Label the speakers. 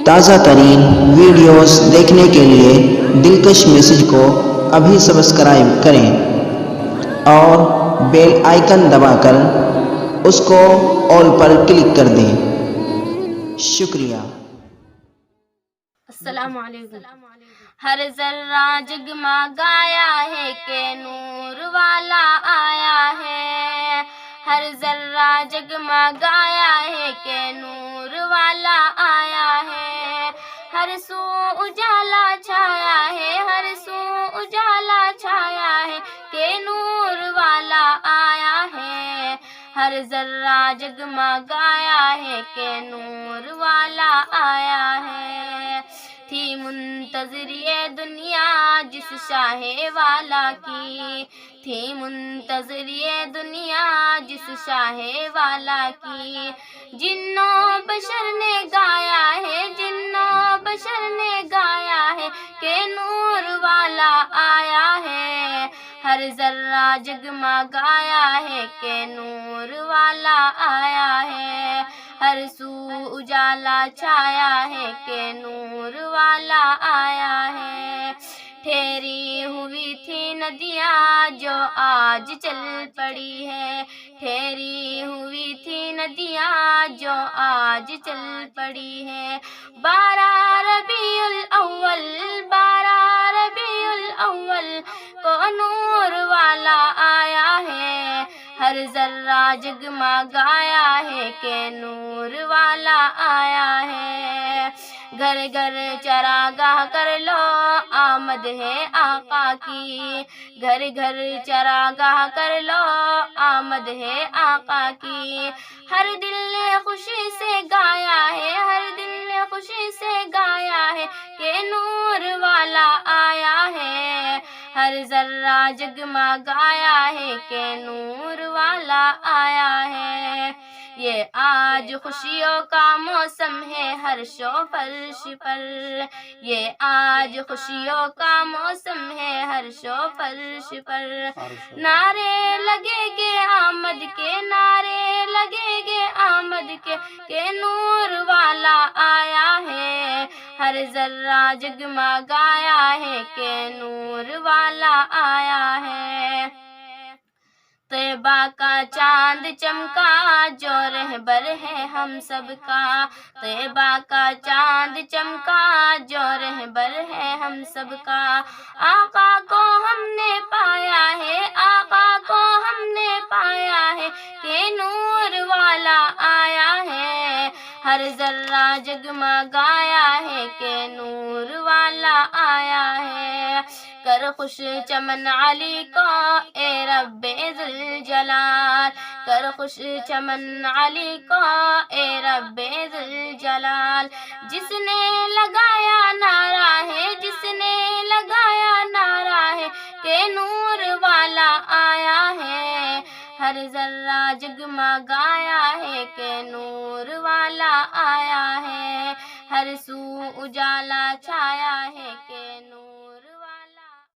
Speaker 1: تازہ ترین ویڈیوز دیکھنے کے لیے دلکش میسج کو ابھی سبسکرائب کریں اور بیل آئیکن دبا کر اس کو آل پر کلک کر دیں۔ شکریہ۔
Speaker 2: السلام علیکم۔ ہر ذرہ جگمگایا ہے کہ نور والا آیا ہے، ہر ذرہ جگمگایا ہے کہ نور والا آیا ہے، ہر سو اجالا چھایا ہے، ہر سو اجالا چھایا ہے کہ نور والا آیا ہے، ہر ذرہ جگمگایا ہے کہ نور والا آیا ہے۔ تھی منتظر یہ دنیا جس شاہ والا کی، تھی منتظر یہ دنیا جس شاہ والا کی، جنوں بشر نے گایا ہے، جنوں بشر نے گایا ہے کہ نور والا آیا ہے، ہر ذرہ جگمگایا ہے کہ نور والا آیا ہے، ہر سو اجالا چھایا ہے کہ نور والا آیا ہے۔ ٹھہری ہوئی تھی ندیاں جو آج چل پڑی ہے، ٹھہری ہوئی تھی ندیاں جو آج چل پڑی ہے، بارہ ربیع الاول، بارہ ربیع الاول کو نور والا آیا ہے، ہر ذرہ جگمگایا ہے کہ نور والا آیا ہے۔ گھر گھر چراگاہ کر لو آمد ہے آقا کی، گھر گھر چراگاہ کر لو آمد ہے آقا کی، ہر دل نے خوشی سے گایا ہے، ہر دل نے خوشی سے گایا ہے کہ نور والا آیا ہے، ہر ذرہ جگمگایا ہے کہ نور والا آیا ہے۔ یہ آج خوشیوں کا موسم ہے ہرش و فرش پر، یہ آج خوشیوں کا موسم ہے ہرش و فرش پر، نعرے لگے گے آمد کے، نعرے لگے گے آمد کے کہ نور والا آیا ہے، ہر ذرہ جگمگایا ہے کہ نور والا آیا ہے۔ طیبہ کا چاند چمکا جو رہبر ہے ہم سب کا، طیبہ کا چاند چمکا جو رہبر ہے ہم سب کا، آقا کو ہم نے پایا ہے، آقا کو ہم نے پایا ہے کہ نور والا آیا ہے، ہر ذرہ جگمگایا ہے کہ نور والا آیا ہے، کر خوش چمن علی کو اے رب ذوالجلال، کر خوش چمن علی کو اے رب ذوالجلال، جس نے لگایا نعرہ ہے، جس نے لگایا نعرہ ہے کہ نور والا آیا ہے، ہر ذرہ جگمگایا ہے کہ نور والا آیا ہے، ہر سو اجالا چھایا ہے کہ نور